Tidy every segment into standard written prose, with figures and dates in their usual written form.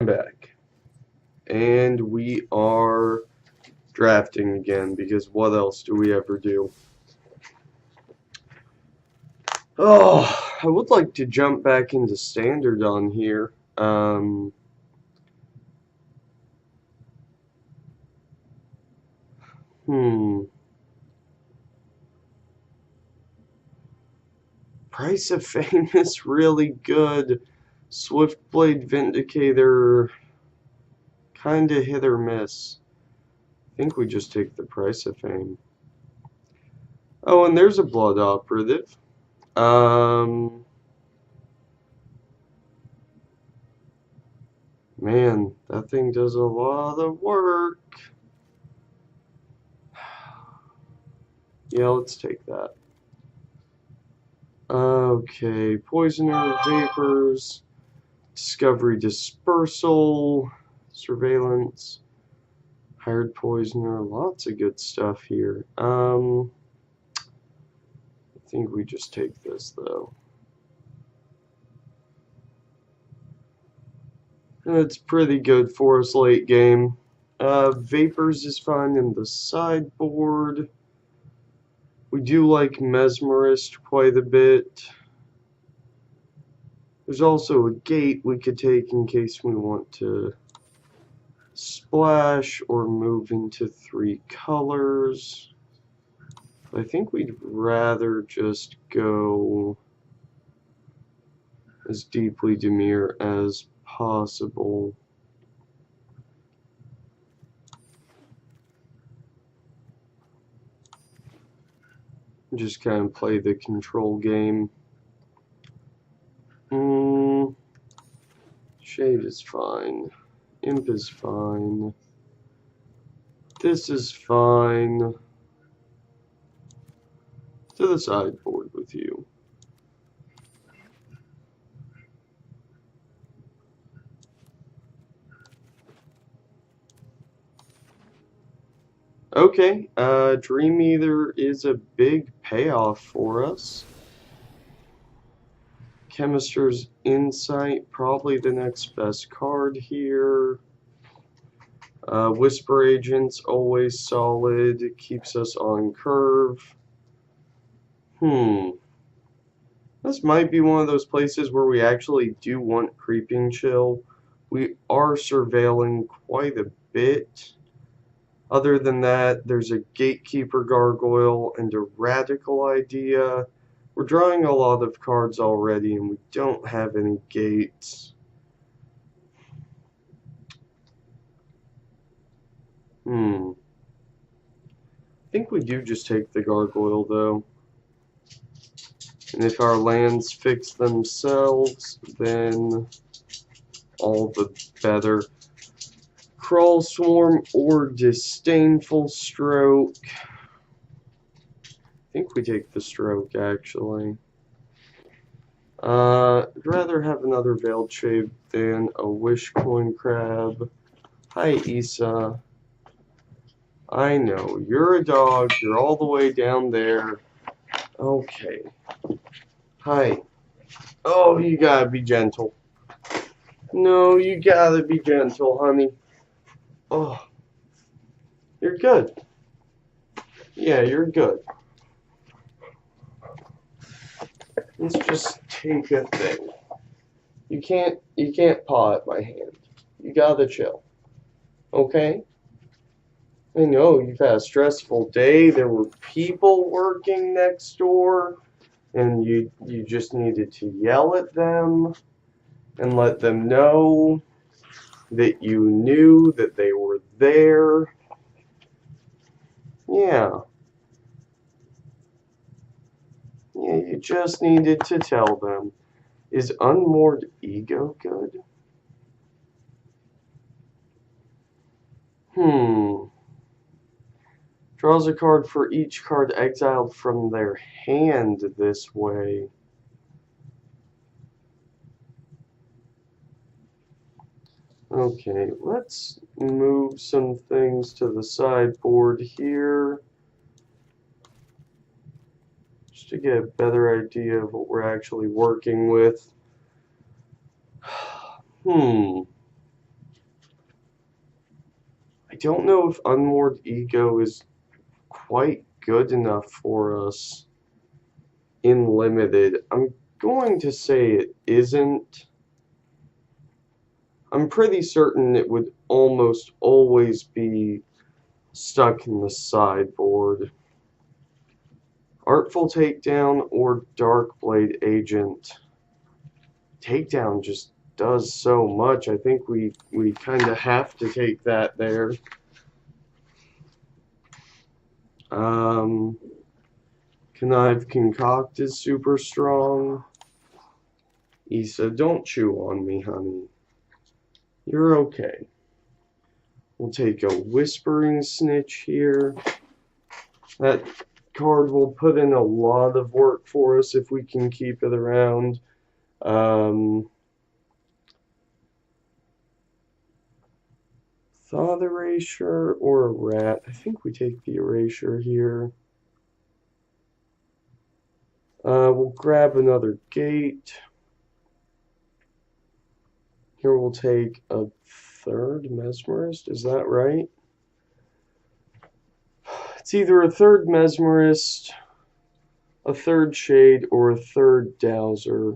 back. And we are drafting again, because what else do we ever do? Oh, I would like to jump back into standard on here. Price of Fame is really good. Swiftblade Vindicator, kinda hit or miss. I think we just take the Price of Fame. Oh, and there's a Blood Operative. Man, that thing does a lot of work. Yeah, let's take that. Okay, Poisoner, Vapors, Discovery Dispersal, Surveillance, Hired Poisoner, lots of good stuff here. I think we just take this, though. It's pretty good for us late game. Vapors is fine in the sideboard. We do like Mesmerist quite a bit. There's also a gate we could take in case we want to splash or move into 3 colors. I think we'd rather just go as deeply Dimir as possible. Just kind of play the control game. Shade is fine. Imp is fine. This is fine. To the sideboard with you. Okay, Dream Eater is a big payoff for us. Chemister's Insight, probably the next best card here. Whisper Agent's always solid, keeps us on curve. This might be one of those places where we actually do want Creeping Chill. We are surveilling quite a bit. Other than that, there's a Gatekeeper Gargoyle and a Radical Idea. We're drawing a lot of cards already, and we don't have any gates. I think we do just take the Gargoyle, though. And if our lands fix themselves, then all the better. Crawl Swarm or Disdainful Stroke. I think we take the Stroke, actually. I'd rather have another Veiled Shade than a Wishcoin Crab. Hi, Issa. I know, you're a dog. You're all the way down there. Okay. Hi. Oh, you gotta be gentle. No, you gotta be gentle, honey. Oh. You're good. Yeah, you're good. Let's just take a thing. You can't paw at my hand. You gotta chill. Okay? I know you've had a stressful day. There were people working next door, and you just needed to yell at them and let them know that you knew that they were there. Yeah. Yeah, you just needed to tell them. Is Unmoored Ego good? Draws a card for each card exiled from their hand this way. Okay, let's move some things to the sideboard here. Just to get a better idea of what we're actually working with. don't know if Unmoored Ego is quite good enough for us in Limited. I'm going to say it isn't. I'm pretty certain it would almost always be stuck in the sideboard. Artful Takedown or Darkblade Agent. Takedown just does so much. I think we kind of have to take that there. Connive Concoct is super strong. Issa, don't chew on me, honey. You're okay. We'll take a Whispering Snitch here. That card will put in a lot of work for us if we can keep it around. Thought Erasure or a Rat. I think we take the Erasure here. We'll grab another Gate. Here we'll take a third Mesmerist. Is that right? It's either a third Mesmerist, a third Shade, or a third Dowser.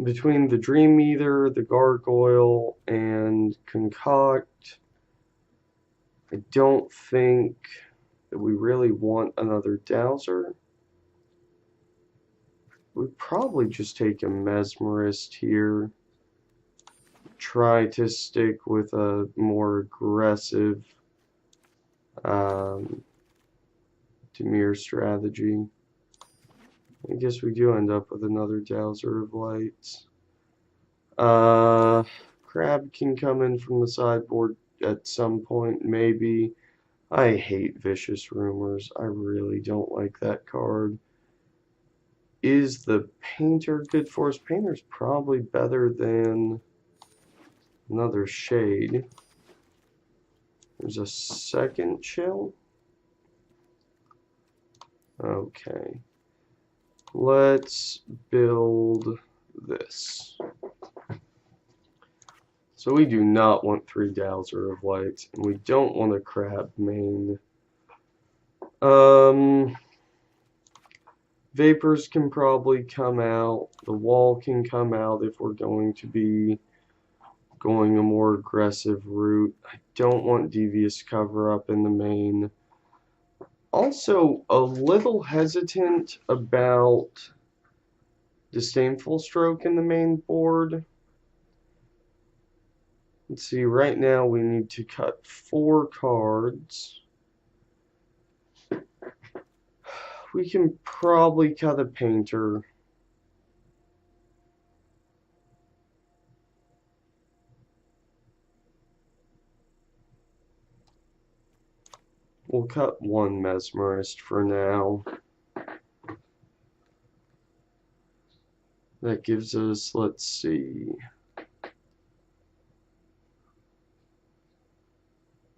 Between the Dream Eater, the Gargoyle, and Concoct, I don't think that we really want another Dowser. We'd probably just take a Mesmerist here. Try to stick with a more aggressive Dimir strategy. I guess we do end up with another Dowser of Lights. Crab can come in from the sideboard at some point, maybe. I hate Vicious Rumors. I really don't like that card. Is the Painter good for us? Painter's probably better than another Shade. There's a second Chill. Okay. Let's build this. So we do not want 3 Dowser of Lights, and we don't want a Crab main. Vapors can probably come out. The Wall can come out if we're going to be going a more aggressive route. I don't want Devious Cover-Up in the main. Also, a little hesitant about Disdainful Stroke in the main board. Let's see, right now we need to cut 4 cards. We can probably cut a Painter. We'll cut 1 Mesmerist for now. That gives us, let's see,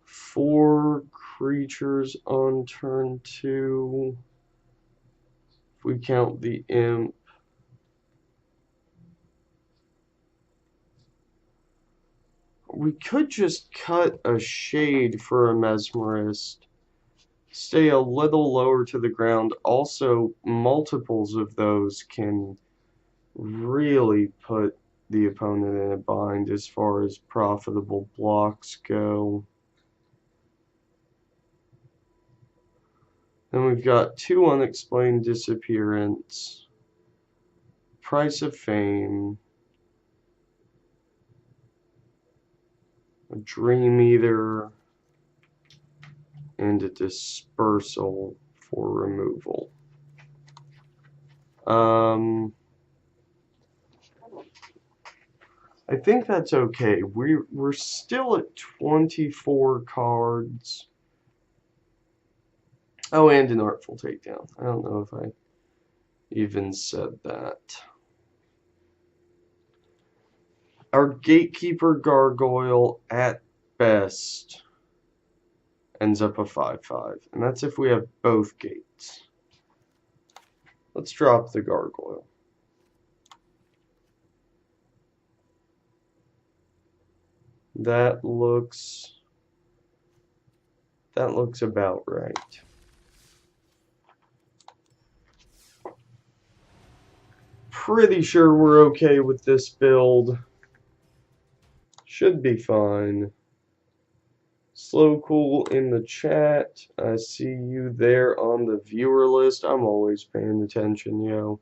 4 creatures on turn 2. If we count the Imp. We could just cut a Shade for a Mesmerist. Stay a little lower to the ground. Also, multiples of those can really put the opponent in a bind as far as profitable blocks go. Then we've got 2 Unexplained Disappearance, Price of Fame, a Dream Eater, and a Dispersal for removal. I think that's okay. We're still at 24 cards. Oh, and an Artful Takedown. I don't know if I even said that. Our Gatekeeper Gargoyle, at best, ends up a 5/5. And that's if we have both gates. Let's drop the Gargoyle. That looks about right. Pretty sure we're okay with this build. Should be fine. Slow Cool in the chat. I see you there on the viewer list. I'm always paying attention, yo.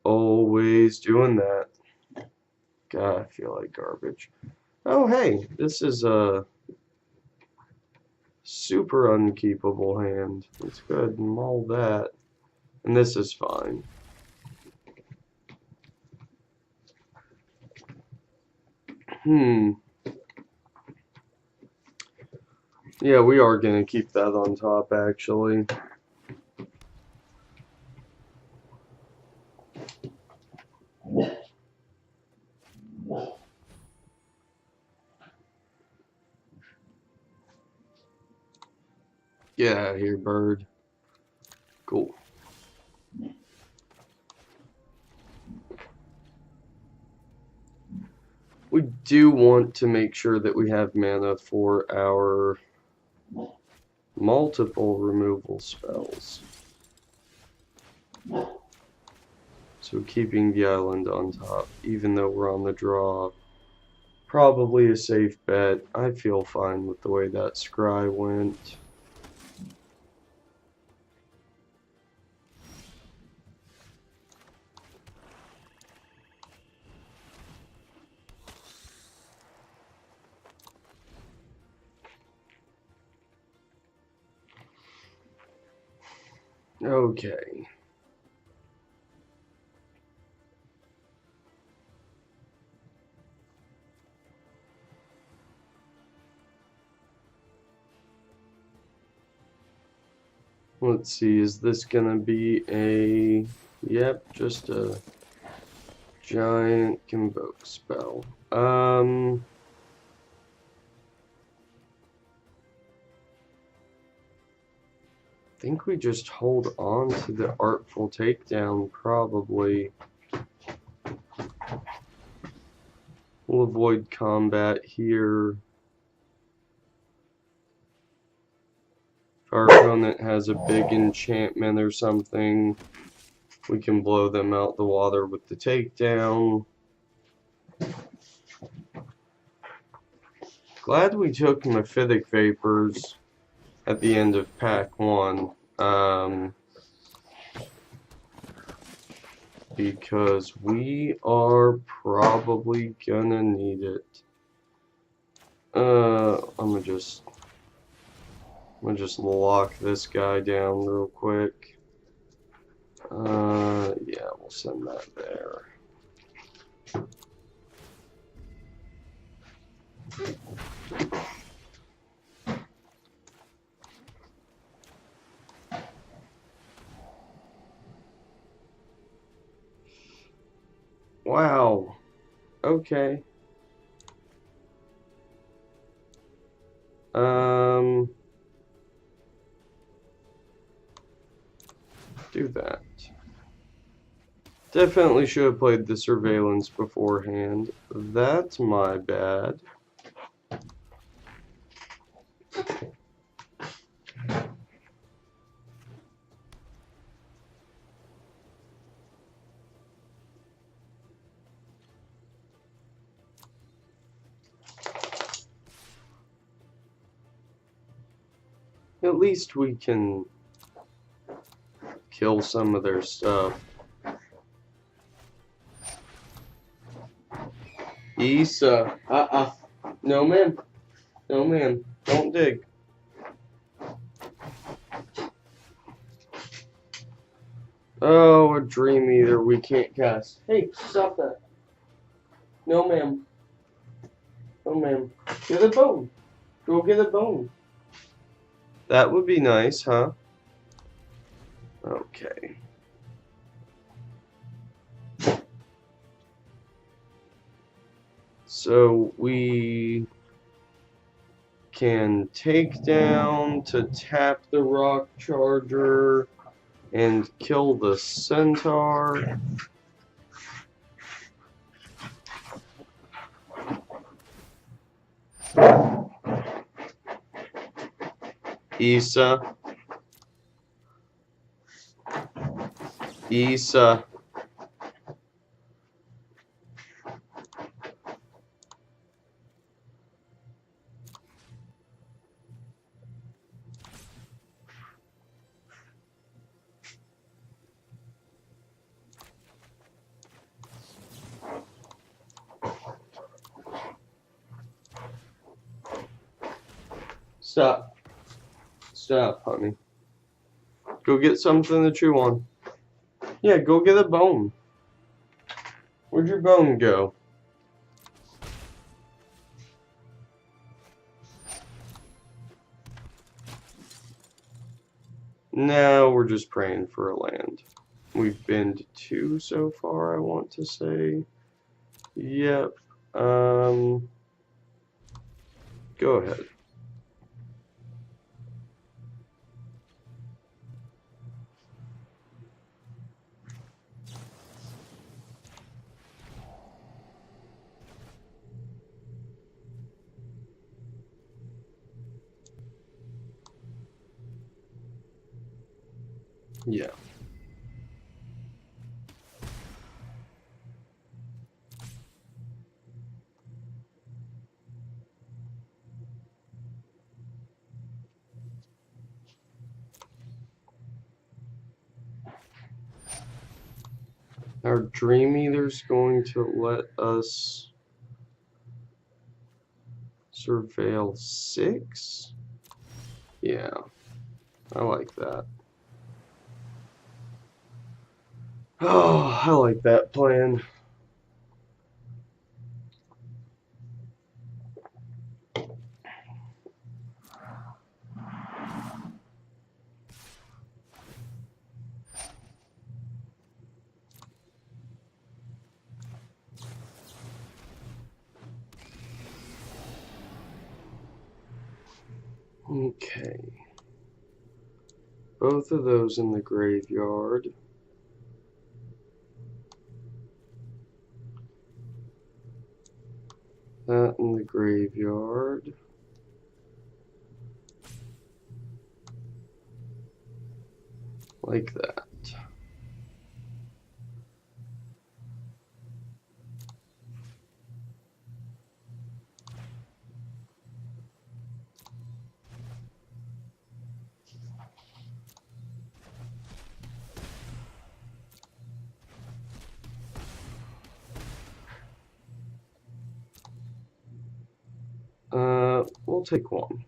Always doing that. God, I feel like garbage. Oh, hey, this is a super unkeepable hand. Let's go ahead and maul that. And this is fine. Yeah, we are going to keep that on top, actually. Get out of here, bird. Cool. We do want to make sure that we have mana for our multiple removal spells. So keeping the island on top, even though we're on the draw, probably a safe bet. I feel fine with the way that scry went. Okay. Let's see, is this gonna be a... Yep, just a giant convoke spell. I think we just hold on to the Artful Takedown, probably. We'll avoid combat here. If our opponent has a big enchantment or something, we can blow them out the water with the takedown. Glad we took Mephitic Vapors at the end of pack 1. Because we are probably gonna need it. I'm gonna just lock this guy down real quick. Yeah, we'll send that there. Wow. Okay. Do that. Definitely should have played the surveillance beforehand. That's my bad. At least we can kill some of their stuff. Issa. No, ma'am. No, ma'am. Don't dig. Oh, a Dream Eater we can't cast. Hey, stop that. No, ma'am. No, ma'am. Get a bone. Go get a bone. That would be nice, huh? Okay. So we can take down to tap the Rock Charger and kill the Centaur. Issa. Issa. Stop. Stop, honey. Go get something to chew on. Yeah, go get a bone. Where'd your bone go? No, we're just praying for a land. We've been to 2 so far, I want to say. Yep. Go ahead. Yeah. Our Dream Eater's going to let us surveil 6? Yeah, I like that. Oh, I like that plan. Okay. Both of those in the graveyard. That in the graveyard. Like that. We'll take one.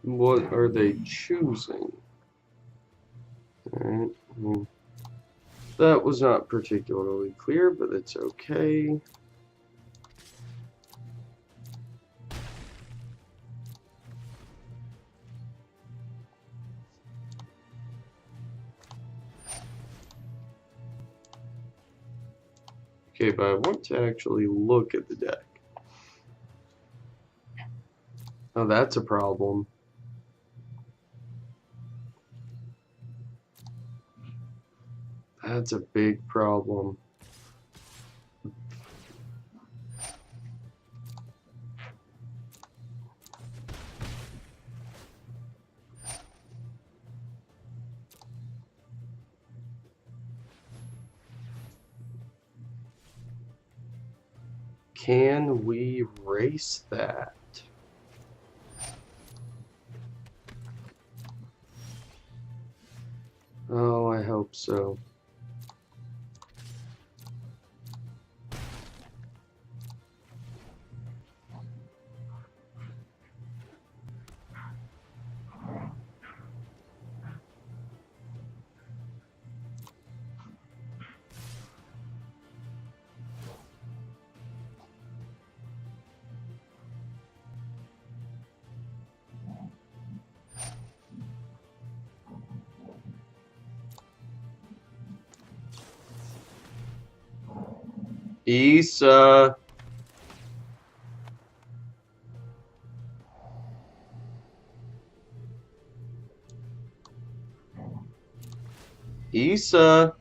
What are they choosing? Alright. That was not particularly clear, but it's okay. Okay, but I want to actually look at the deck. Oh, that's a problem. That's a big problem. Can we race that? Oh, I hope so. Issa. Issa.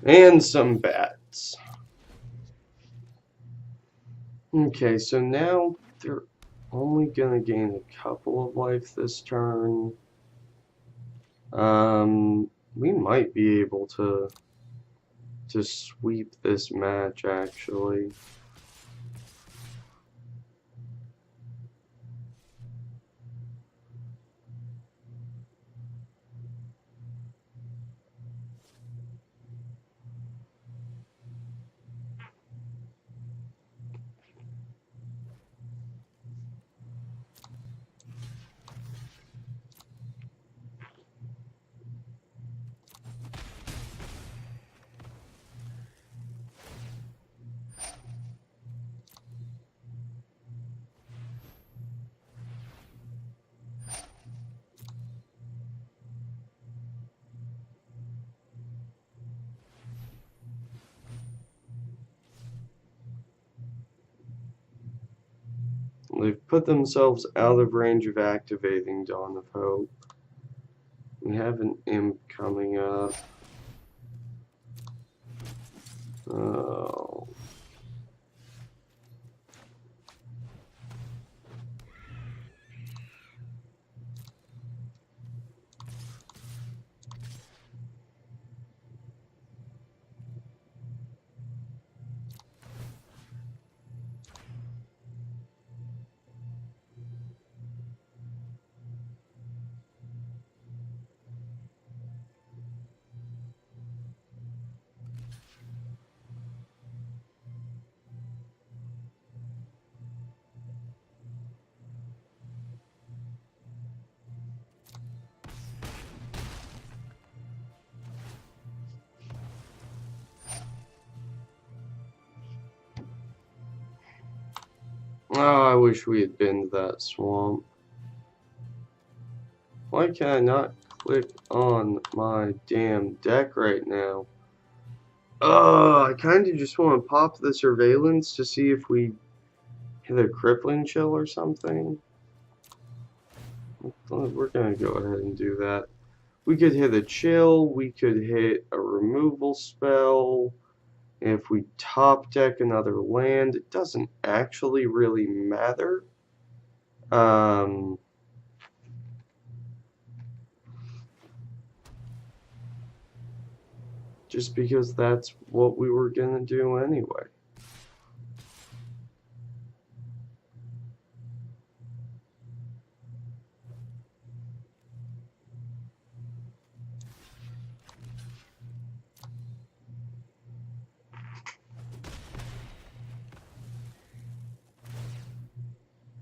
And some bats. Okay, so now they're only gonna gain a couple of life this turn. We might be able to sweep this match, actually. They've put themselves out of range of activating Dawn of Hope. We have an imp coming up. Oh. Oh, I wish we had been to that swamp. Why can I not click on my damn deck right now? Oh, I kind of just want to pop the surveillance to see if we hit a crippling chill or something. We're going to go ahead and do that. We could hit a chill, we could hit a removal spell. If we top deck another land, it doesn't actually really matter. Just because that's what we were gonna do anyway.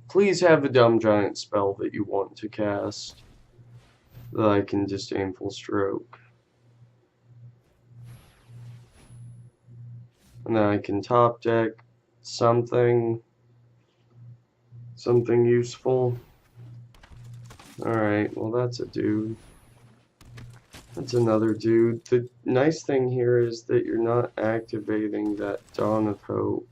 Please have a dumb giant spell that you want to cast that I can just aim full stroke. And then I can top deck something useful. Alright, well that's a dude. That's another dude. The nice thing here is that you're not activating that Dawn of Hope.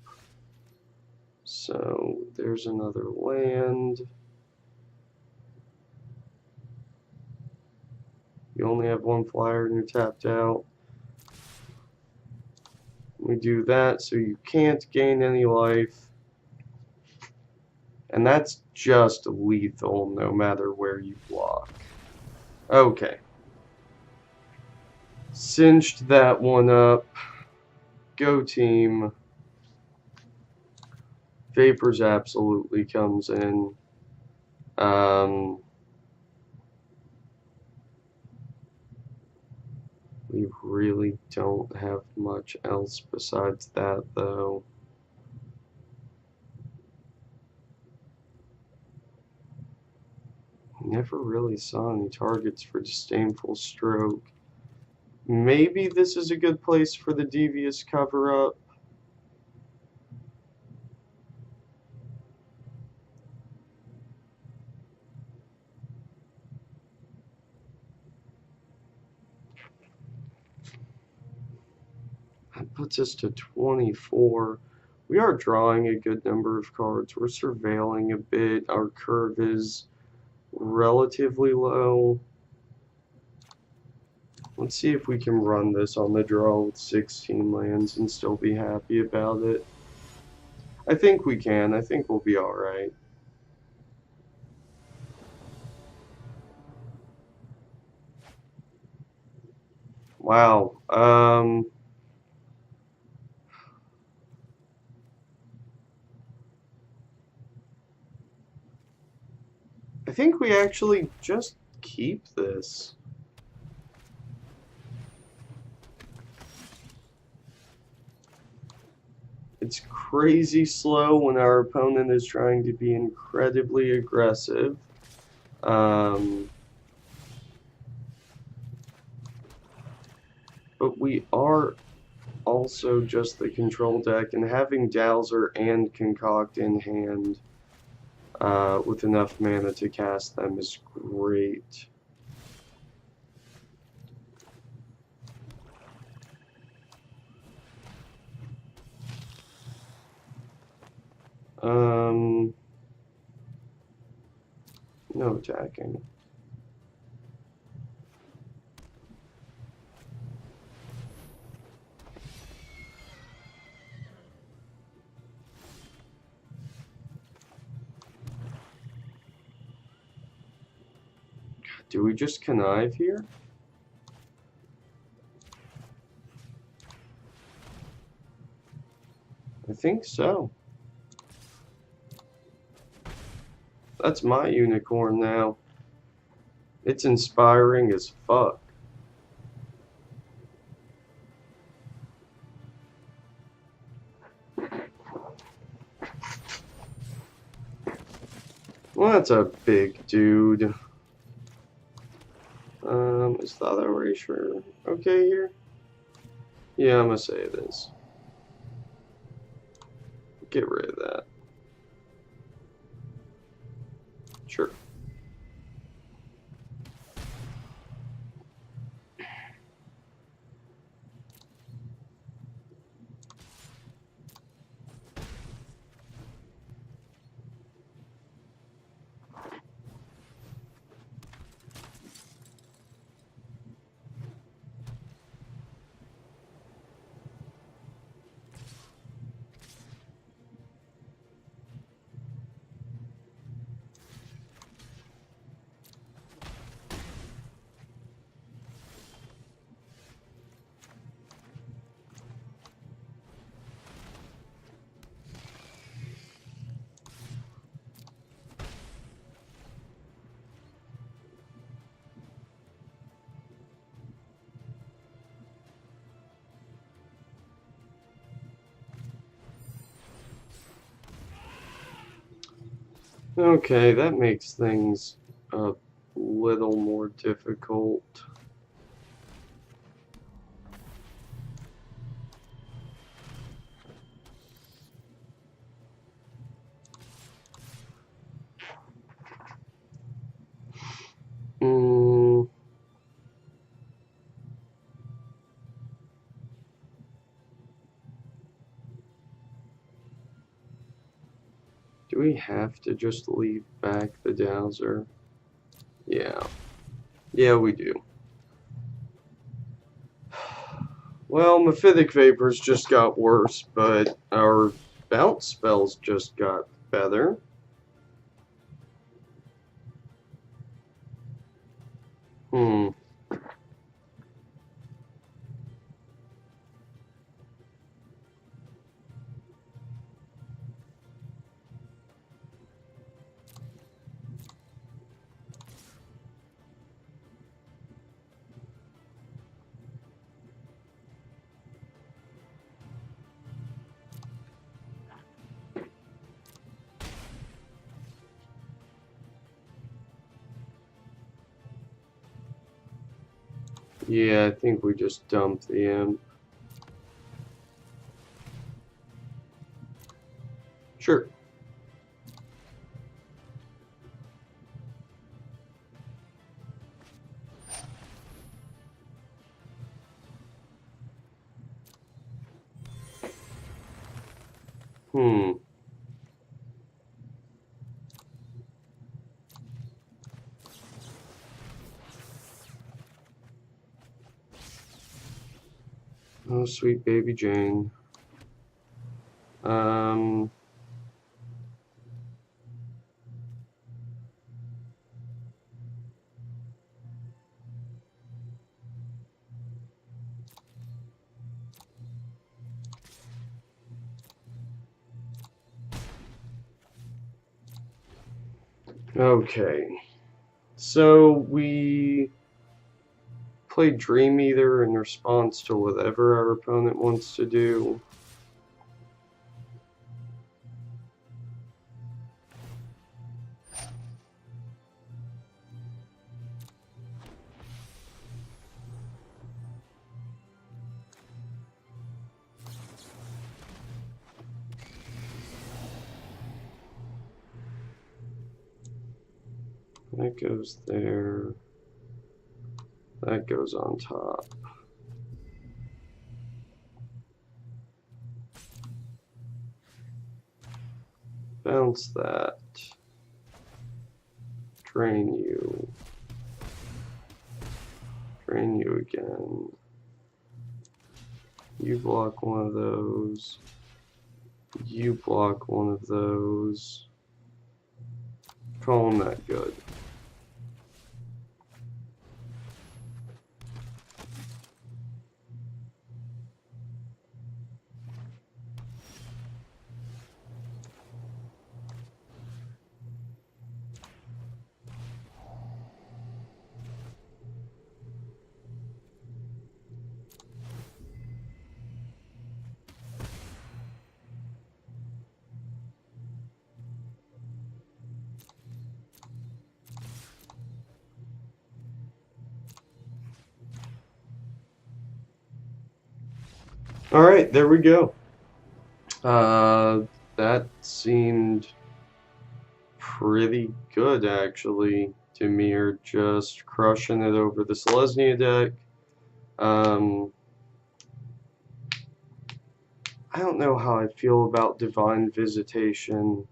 So there's another land. You only have one flyer and you're tapped out. We do that so you can't gain any life. And that's just lethal no matter where you block. Okay. Cinched that one up. Go team. Vapors absolutely comes in. We really don't have much else besides that, though. Never really saw any targets for Disdainful Stroke. Maybe this is a good place for the Devious cover-up. That puts us to 24. We are drawing a good number of cards. We're surveilling a bit. Our curve is relatively low. Let's see if we can run this on the draw with 16 lands and still be happy about it. I think we can. I think we'll be alright. Wow. I think we actually just keep this. It's crazy slow when our opponent is trying to be incredibly aggressive. But we are also just the control deck, and having Dowser and Concoct in hand with enough mana to cast them is great. No attacking. Do we just connive here? I think so. That's my unicorn now. It's inspiring as fuck. Well, that's a big dude. Is thought erasure okay here? Yeah, I'm gonna say it is. Get rid of that. Sure. Okay, that makes things a little more difficult. we have to just leave back the dowser? Yeah. Yeah, we do. Well, Mephitic Vapors just got worse, but our bounce spells just got better. Hmm. Yeah, I think we just dumped the imp. Sure. Hmm. Oh, sweet baby Jane. Um. Okay. So we play Dream Eater in response to whatever our opponent wants to do. That goes there. That goes on top. Bounce that. Drain you. Drain you again. You block one of those. You block one of those. Calling that good. Alright, there we go. That seemed pretty good, actually. Demir just crushing it over the Selesnya deck. I don't know how I feel about Divine Visitation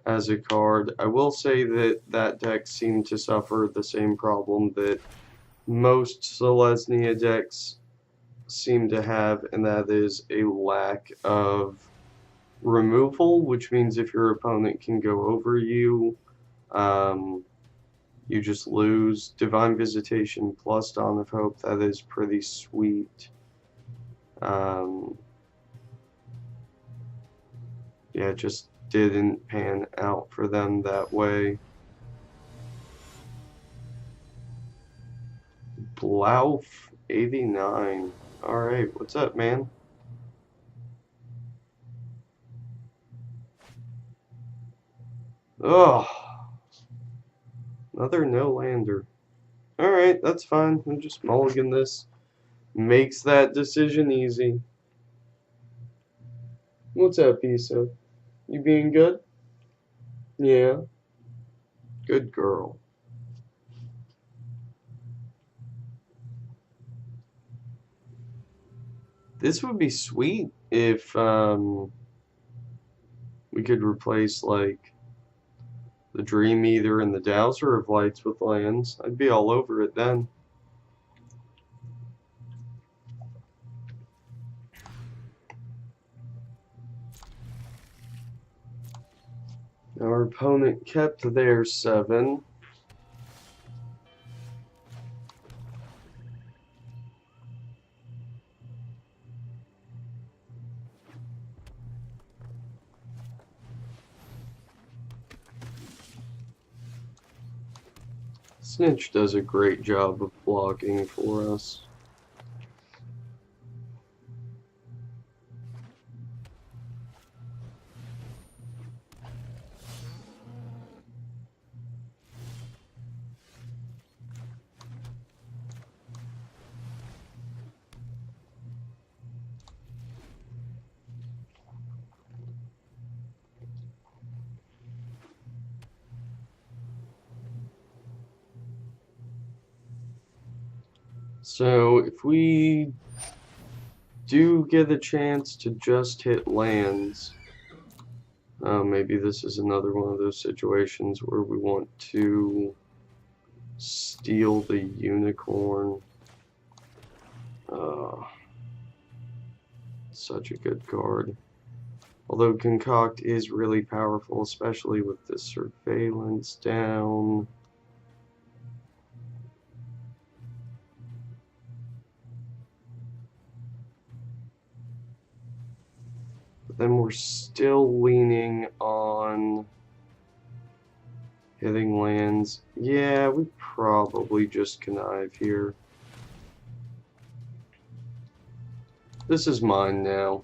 as a card. I will say that that deck seemed to suffer the same problem that most Selesnya decks seem to have, and that is a lack of removal, which means if your opponent can go over you, you just lose. Divine Visitation plus Dawn of Hope, that is pretty sweet. Yeah, it just didn't pan out for them that way. Blauf 89. Alright, what's up, man? Ugh. Another no-lander. Alright, that's fine. I'm just mulligan this. Makes that decision easy. What's up, Issa? You being good? Yeah. Good girl. This would be sweet if we could replace, like, the Dream Eater and the Dowser of Lights with lands. I'd be all over it then. Our opponent kept their 7. Snitch does a great job of blocking for us. So if we do get a chance to just hit lands, maybe this is another one of those situations where we want to steal the unicorn. Such a good card. Although Concoct is really powerful, especially with the surveillance down. But then we're still leaning on hitting lands. Yeah, we probably just connive here. This is mine now.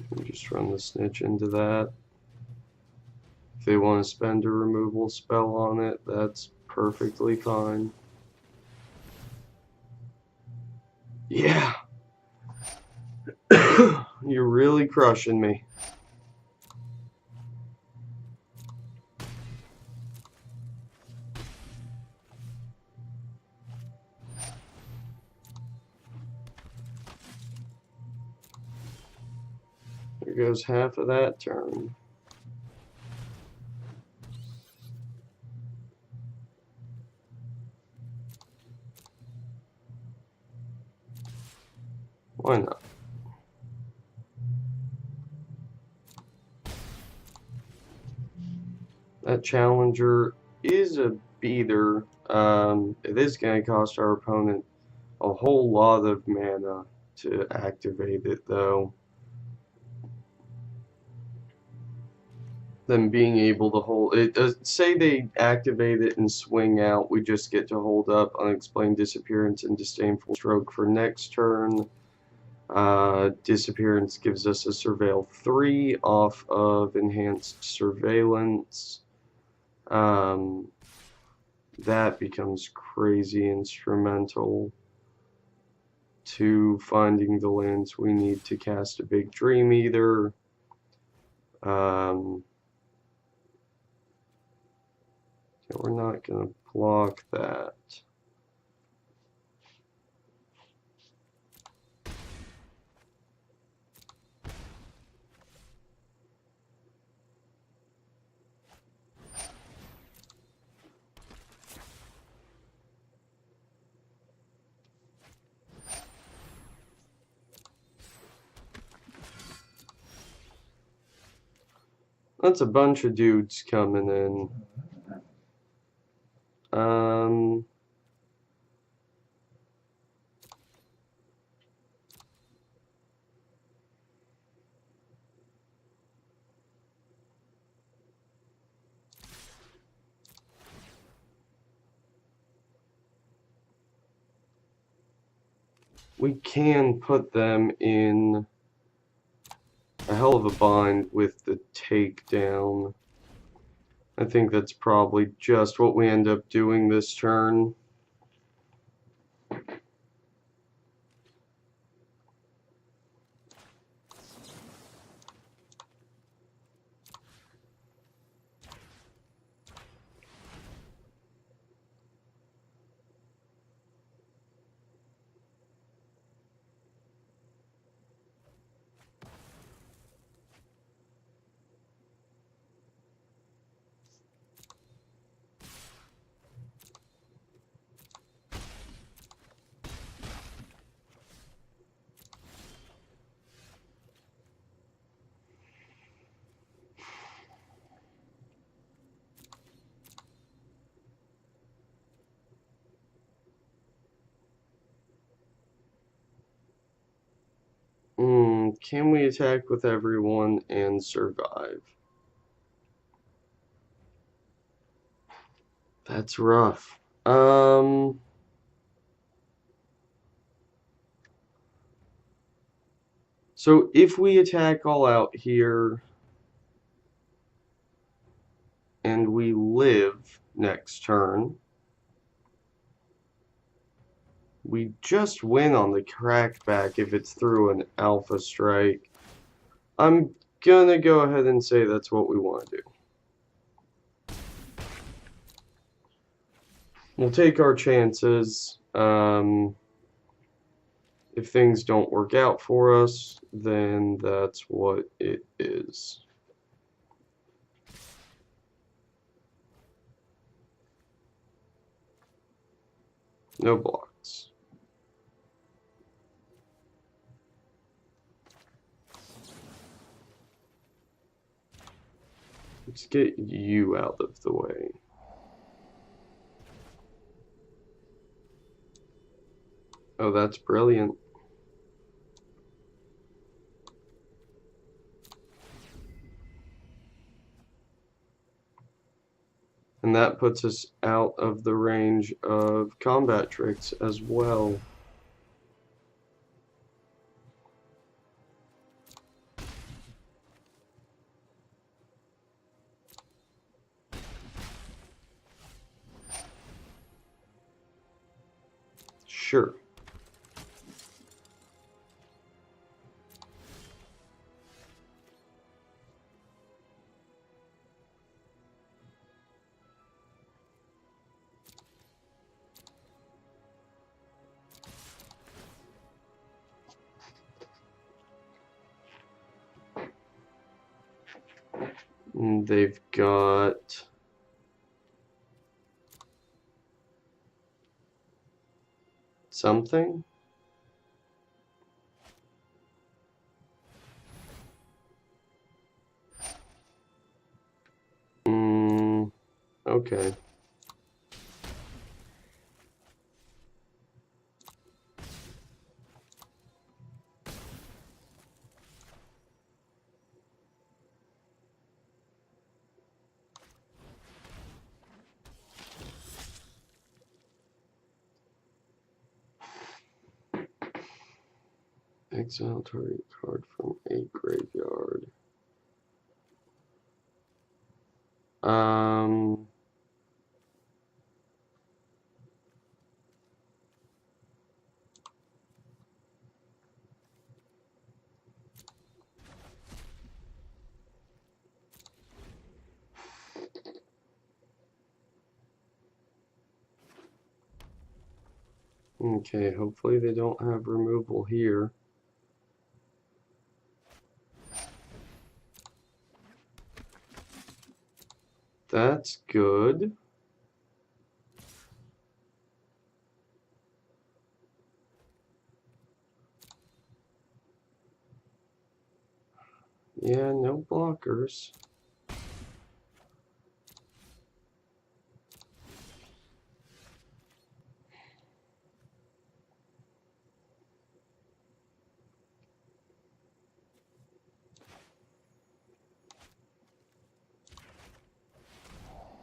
We'll just run the Snitch into that. If they want to spend a removal spell on it, that's perfectly fine. Yeah! You're really crushing me. There goes half of that turn. Why not? That Challenger is a beater. It is going to cost our opponent a whole lot of mana to activate it, though. Them being able to hold it. Say they activate it and swing out, we just get to hold up Unexplained Disappearance and Disdainful Stroke for next turn. Disappearance gives us a Surveil 3 off of Enhanced Surveillance. That becomes crazy instrumental to finding the lands we need to cast a big Dream Eater. We're not going to block that. That's a bunch of dudes coming in. We can put them in a hell of a bind with the takedown. I think that's probably just what we end up doing this turn. Can we attack with everyone and survive? That's rough. So if we attack all out here and we live next turn, we just win on the crackback if it's through an alpha strike. I'm gonna go ahead and say that's what we want to do. We'll take our chances. If things don't work out for us, then that's what it is. No blocks. Let's get you out of the way. Oh, that's brilliant. And that puts us out of the range of combat tricks as well. Sure. And they've got something. Okay. Exile target card from a graveyard. Okay, hopefully they don't have removal here. That's good. Yeah, no blockers.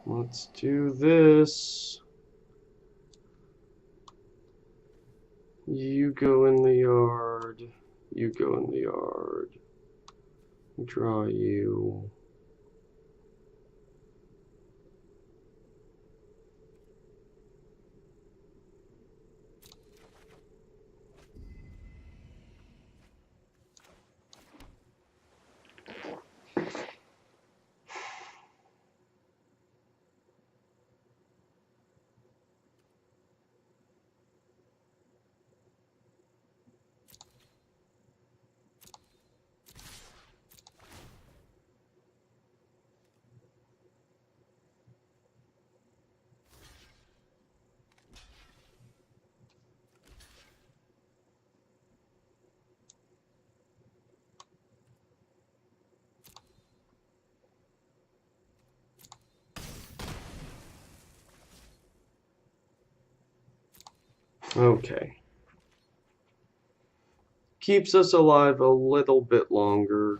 Let's do this. You go in the yard. You go in the yard. Draw you. Okay. keeps us alive a little bit longer.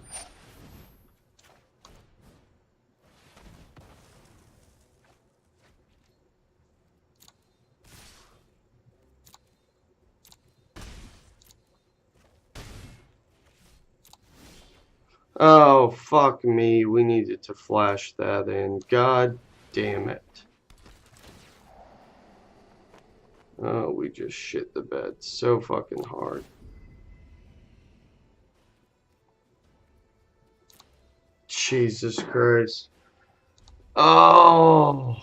Oh, fuck me. We needed to flash that in. God damn it. Oh, we just shit the bed so fucking hard. Jesus Christ. Oh.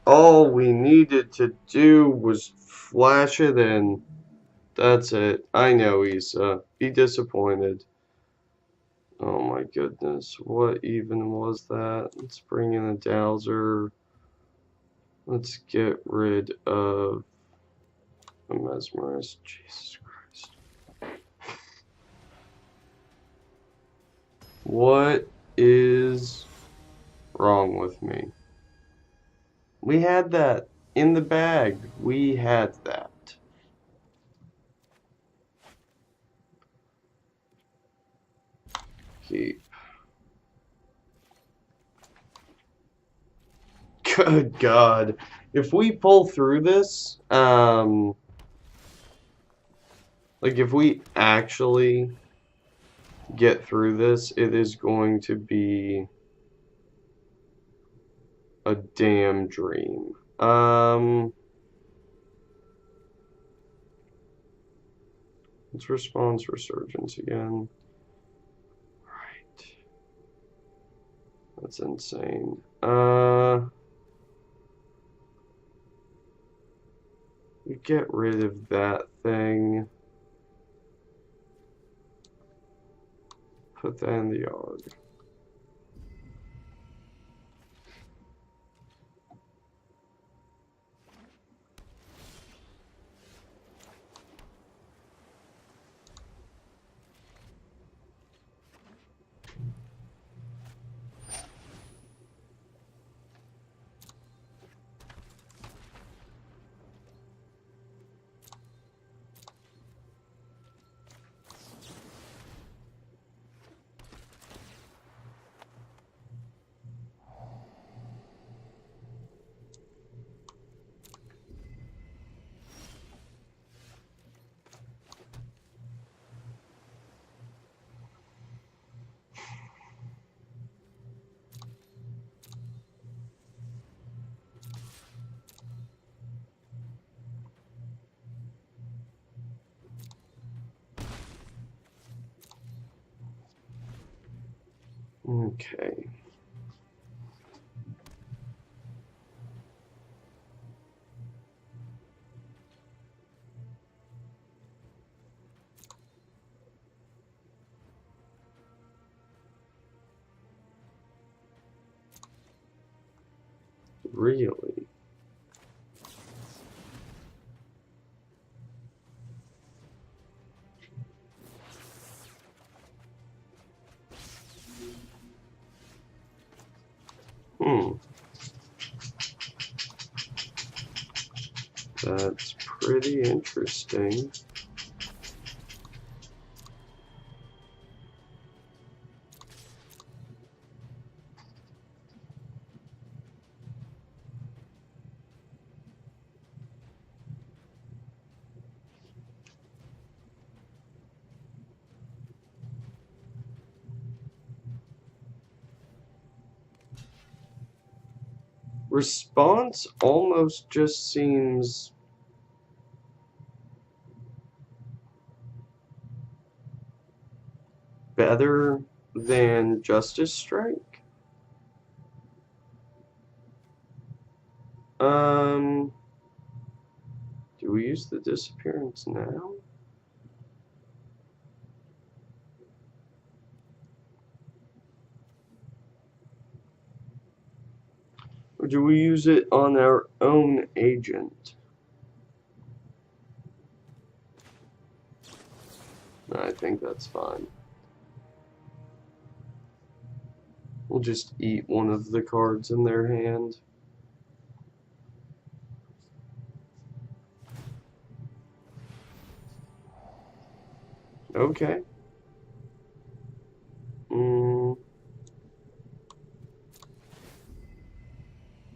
All we needed to do was flash it in. That's it. I know, Issa. Be disappointed. Oh my goodness. What even was that? Let's bring in a dowser. Let's get rid of a mesmerist. Jesus Christ. What is wrong with me? We had that in the bag. We had that. Keep. Good God. If we pull through this, like if we actually get through this, it is going to be a damn dream. Let's response resurgence again. Right. That's insane. We get rid of that thing. Put that in the yard. Okay. Really? Hmm. That's pretty interesting. Response almost just seems better than Justice Strike. Do we use the disappearance now? Or do we use it on our own agent? I think that's fine. We'll just eat one of the cards in their hand. Okay.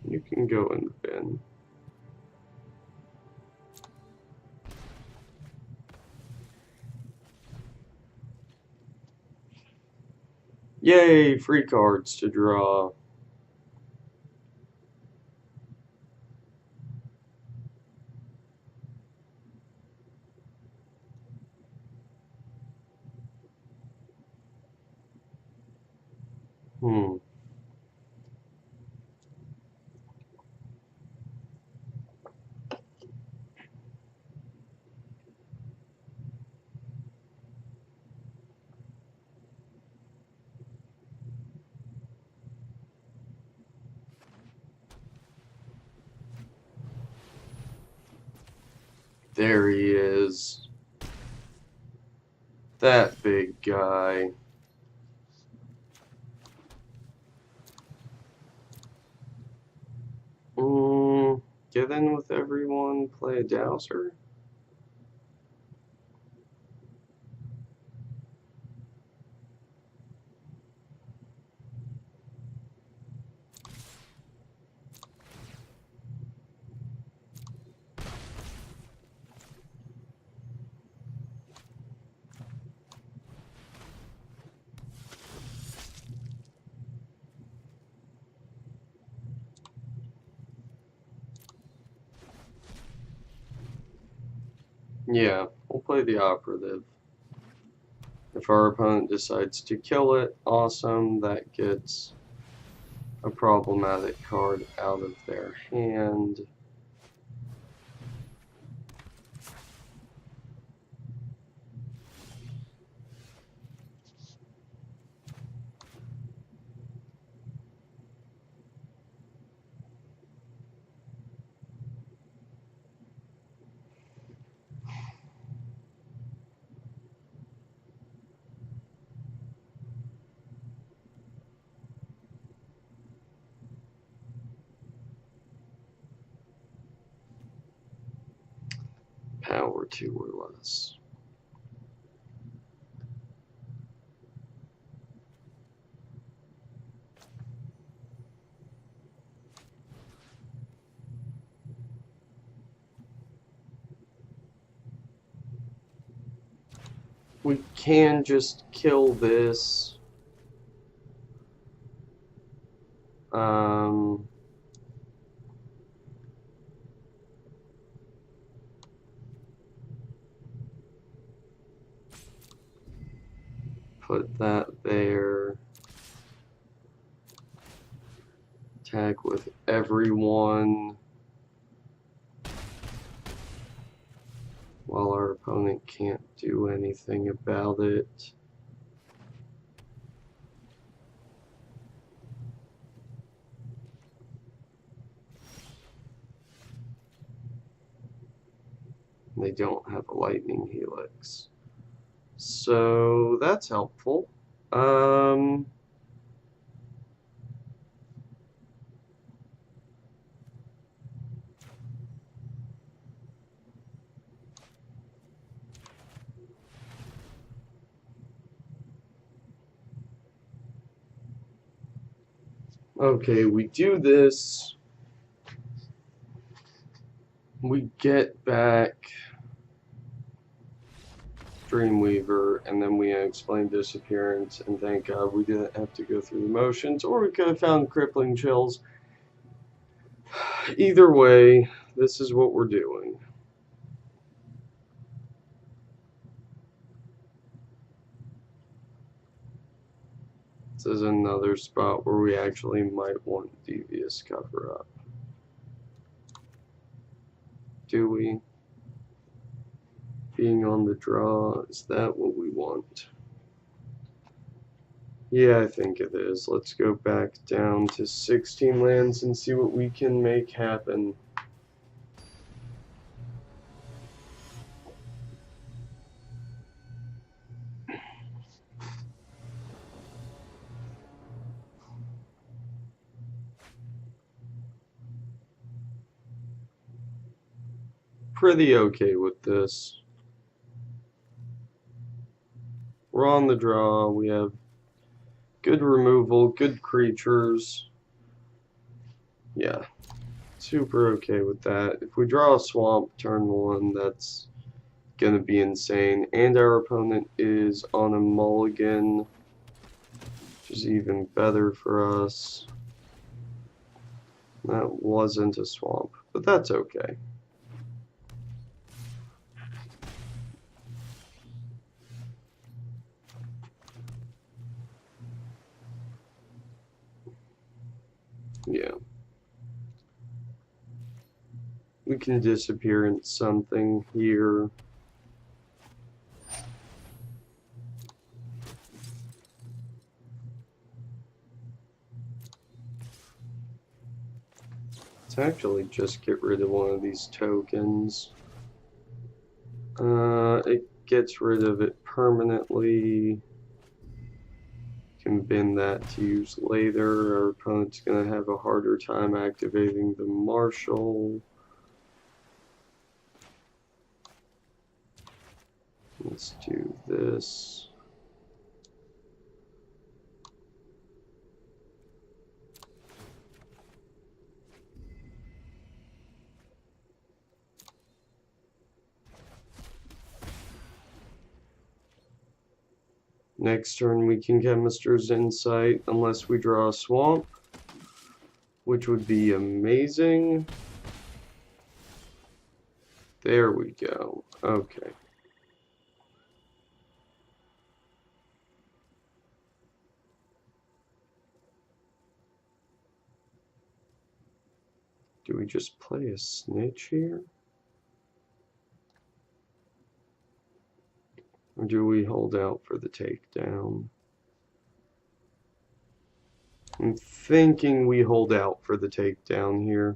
You can go in the bin. Yay, free cards to draw. There he is. That big guy. Get in with everyone, play a dowser. Yeah, we'll play the operative. If our opponent decides to kill it, awesome, that gets a problematic card out of their hand. Power 2 or less. We can just kill this. Put that there. Attack with everyone. While our opponent can't do anything about it. They don't have a lightning helix. So that's helpful. Okay, we do this. We get back Dreamweaver, and then we explain disappearance, and thank God we didn't have to go through the motions, or we could have found crippling chills. Either way, this is what we're doing. This is another spot where we actually might want Devious Cover Up. Do we? Being on the draw, is that what we want? Yeah, I think it is. Let's go back down to 16 lands and see what we can make happen. pretty okay with this. We're on the draw. We have good removal, good creatures. Yeah, super okay with that. If we draw a swamp turn 1, that's gonna be insane. And our opponent is on a mulligan, which is even better for us. That wasn't a swamp, but that's okay. Yeah. We can disappear into something here. Let's actually just get rid of one of these tokens. It gets rid of it permanently. Can bin that to use later. Our opponent's going to have a harder time activating the Marshal. Let's do this. Next turn we can Chemister's Insight unless we draw a swamp, which would be amazing. There we go. Okay. Do we just play a snitch here? Or do we hold out for the takedown? I'm thinking we hold out for the takedown here.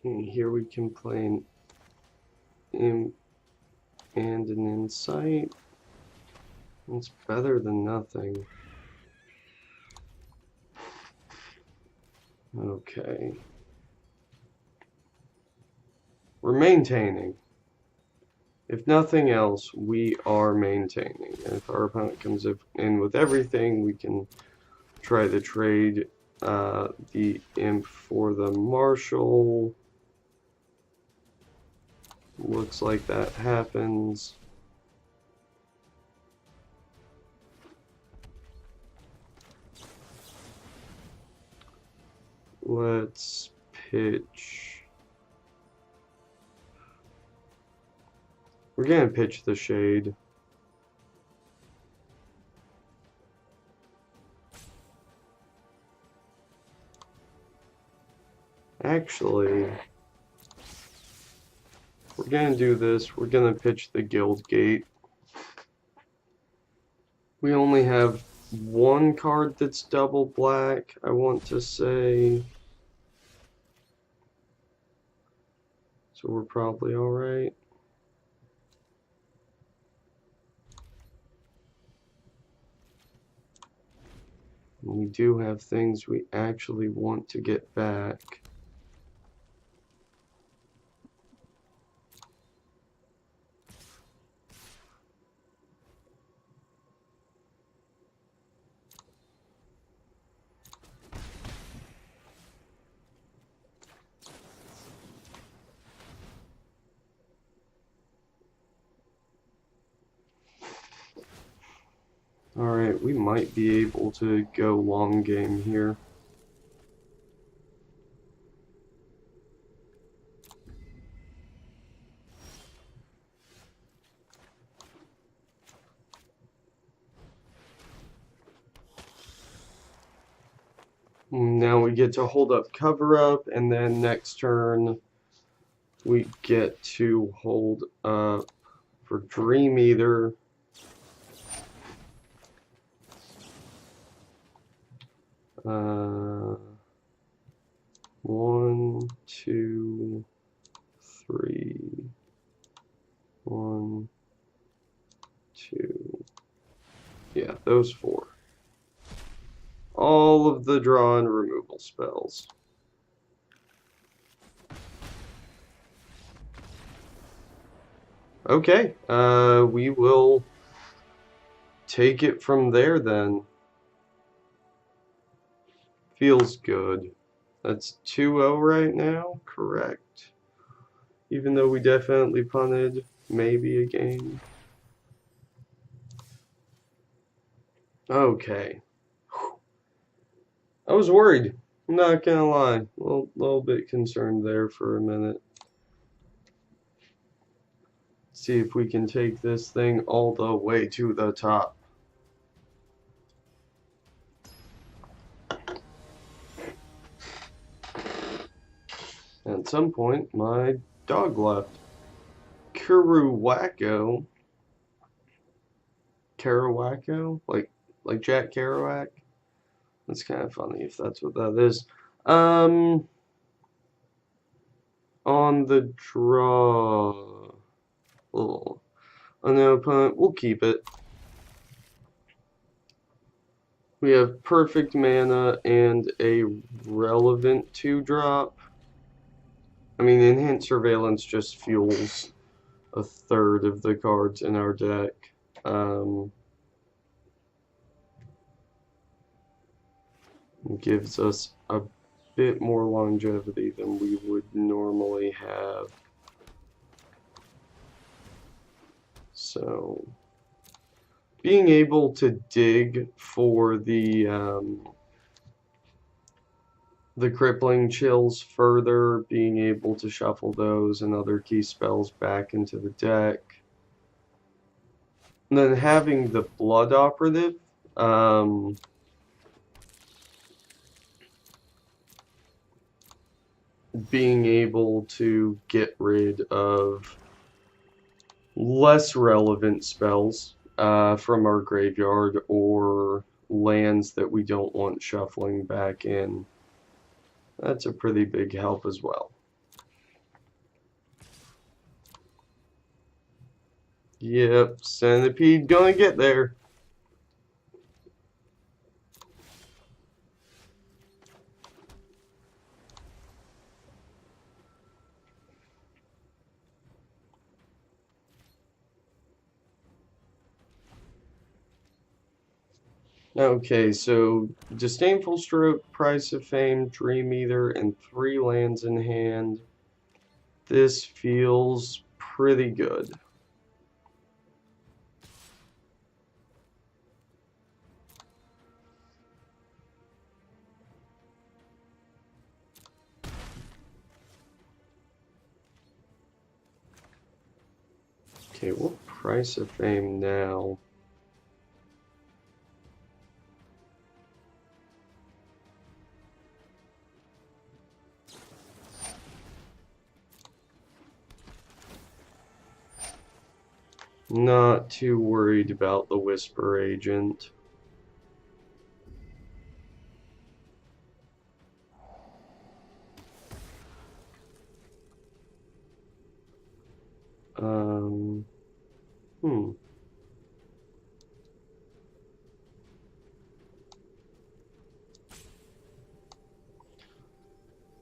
And here we can play an imp and an insight. It's better than nothing. Okay. We're maintaining. If nothing else, we are maintaining. And if our opponent comes in with everything, we can try to trade the imp for the Marshal. Looks like that happens. Let's pitch. We're gonna pitch the Shade. Actually, we're gonna do this. We're gonna pitch the Guild Gate. We only have one card that's double black, I want to say. So we're probably alright. We do have things we actually want to get back. Alright, we might be able to go long game here. Now we get to hold up cover up, and then next turn we get to hold up for Dream Eater. One, two, three. 1, 2. Yeah, those 4. All of the draw and removal spells. Okay, we will take it from there then. Feels good. That's 2-0 right now, correct? Even though we definitely punted maybe a game. Okay. I was worried. I'm not gonna lie. A little bit concerned there for a minute. See if we can take this thing all the way to the top. At some point, my dog left. Kerouaco? Like Jack Kerouac? That's kind of funny if that's what that is. On the draw. Oh, unknown opponent. We'll keep it. We have perfect mana and a relevant 2-drop. I mean, Enhanced Surveillance just fuels a third of the cards in our deck. Gives us a bit more longevity than we would normally have. So, being able to dig for the crippling chills further, being able to shuffle those and other key spells back into the deck. And then having the Blood Operative, being able to get rid of less relevant spells from our graveyard or lands that we don't want shuffling back in. That's a pretty big help as well. Yep, Centipede gonna get there. Okay, so Disdainful Stroke, Price of Fame, Dream Eater, and 3 lands in hand. This feels pretty good. Okay, what Price of Fame now? Not too worried about the Whisper Agent.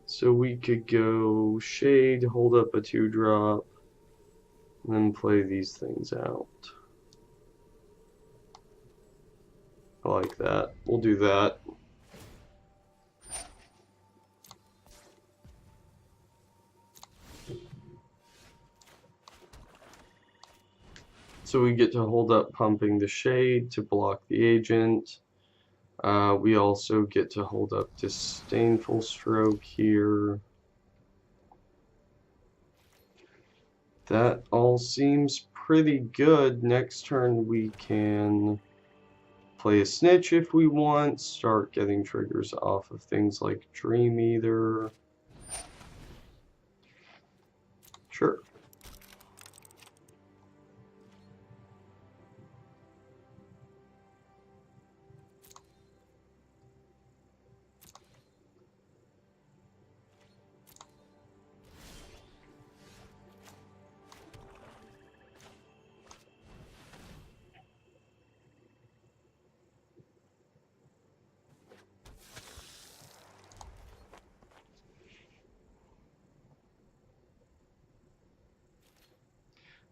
So we could go Shade, hold up a 2-drop, and then play these things out. I like that. We'll do that. So we get to hold up pumping the Shade to block the agent. We also get to hold up Disdainful Stroke here. That all seems pretty good. Next turn we can play a snitch if we want, start getting triggers off of things like Dream Eater. Sure.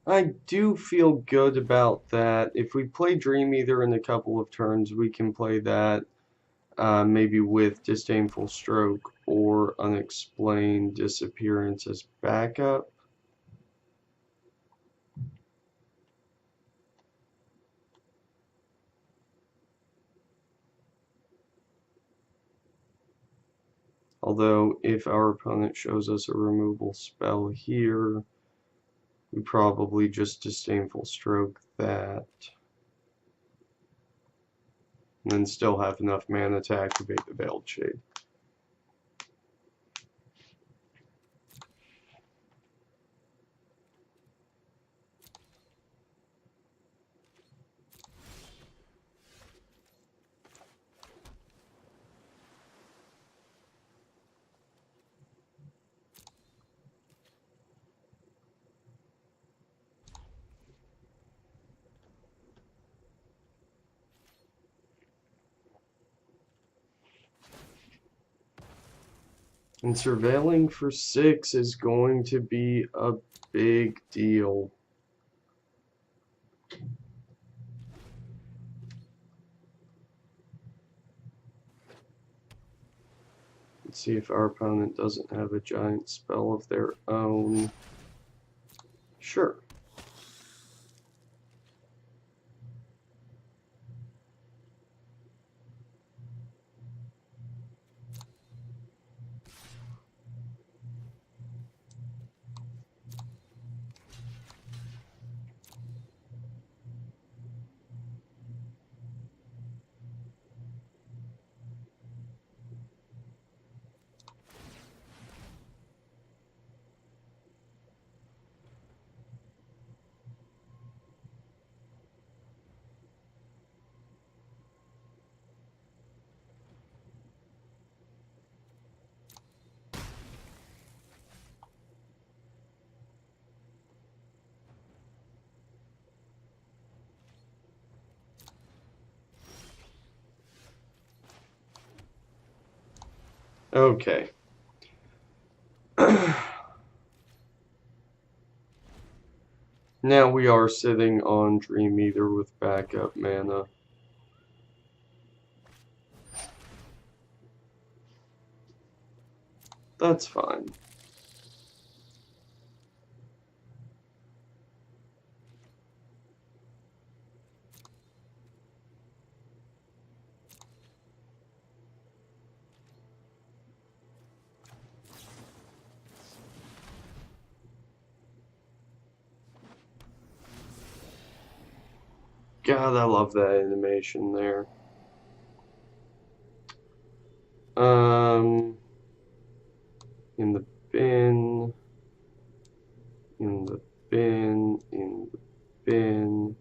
I do feel good about that. If we play Dream Eater in a couple of turns, we can play that maybe with Disdainful Stroke or Unexplained Disappearance as backup. Although, if our opponent shows us a removal spell here, we probably just Disdainful Stroke that. And then still have enough mana to activate the Veiled Shade. And surveilling for 6 is going to be a big deal. Let's see if our opponent doesn't have a giant spell of their own. Sure. Okay. Now we are sitting on Dream Eater with backup mana. That's fine. God, I love that animation there. In the bin, in the bin, in the bin,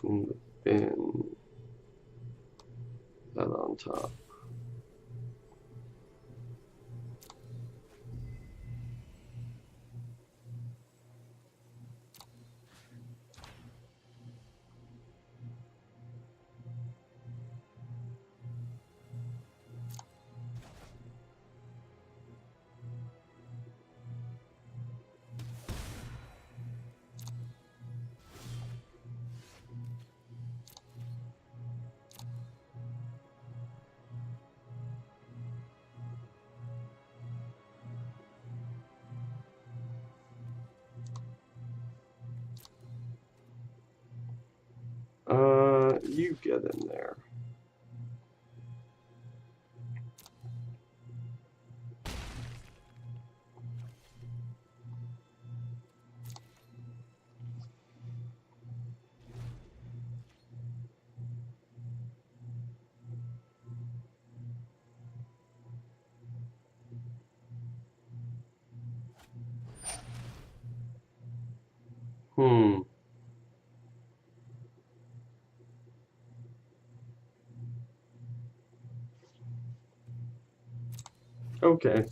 in the bin. That on top. You get in there. Hmm. Okay.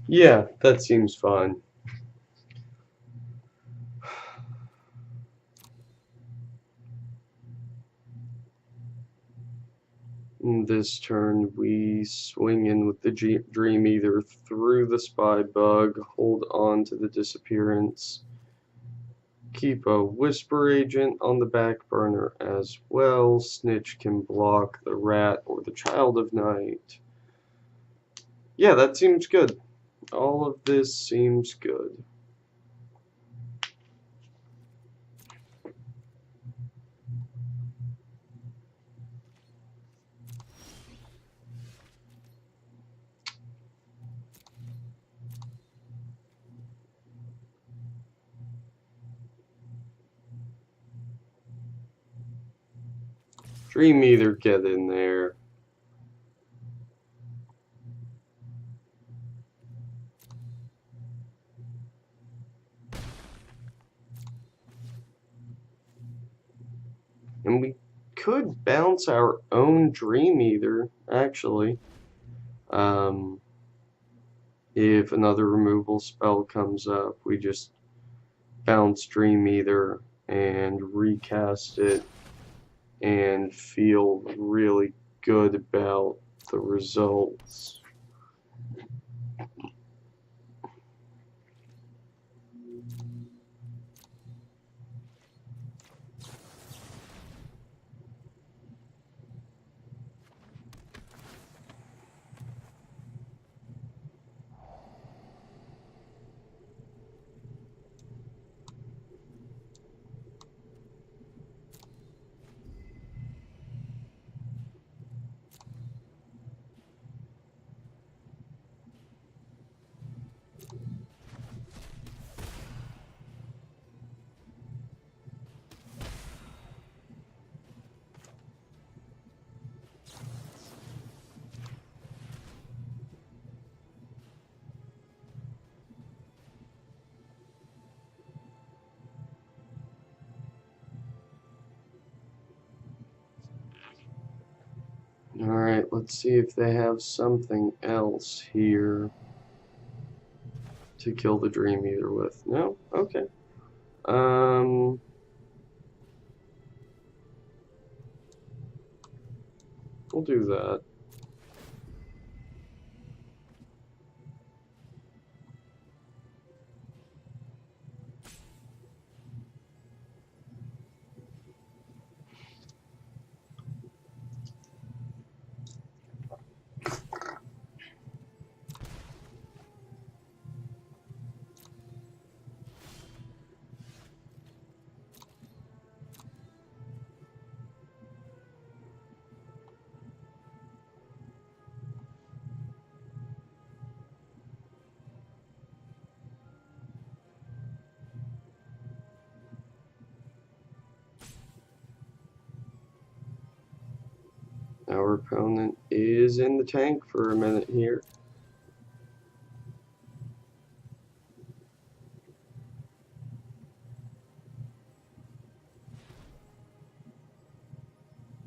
Yeah, that seems fine. This turn, we swing in with the Dream Eater through the Spy Bug, hold on to the Disappearance, keep a Whisper Agent on the back burner as well. Snitch can block the Rat or the Child of Night. Yeah, that seems good. All of this seems good. Dream Eater, get in there. And we could bounce our own Dream Eater, actually. If another removal spell comes up, we just bounce Dream Eater and recast it and feel really good about the results. Alright, let's see if they have something else here to kill the Dream Eater with. No? Okay. We'll do that. Our opponent is in the tank for a minute here.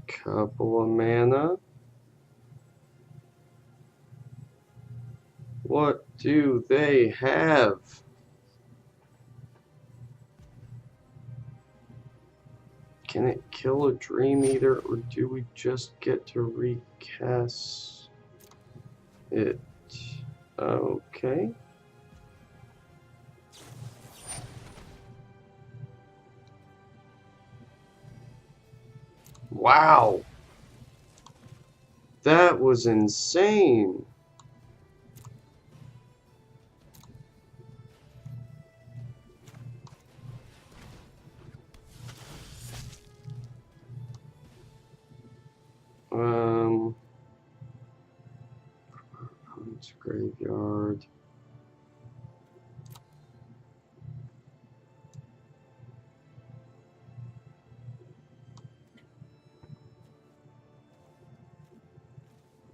Couple of mana. What do they have? Can it kill a Dream Eater, or do we just get to recast it? Okay. Wow. That was insane. It's graveyard.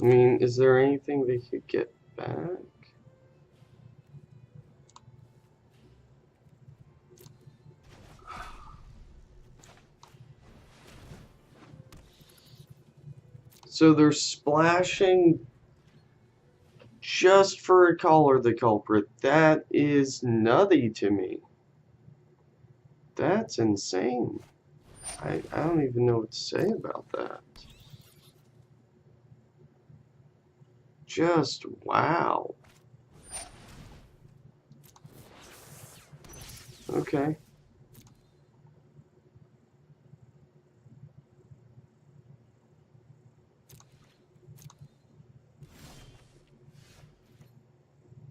I mean, is there anything they could get back? So they're splashing just for a Collar the Culprit. That is nutty to me. That's insane. I don't even know what to say about that. Just wow. Okay.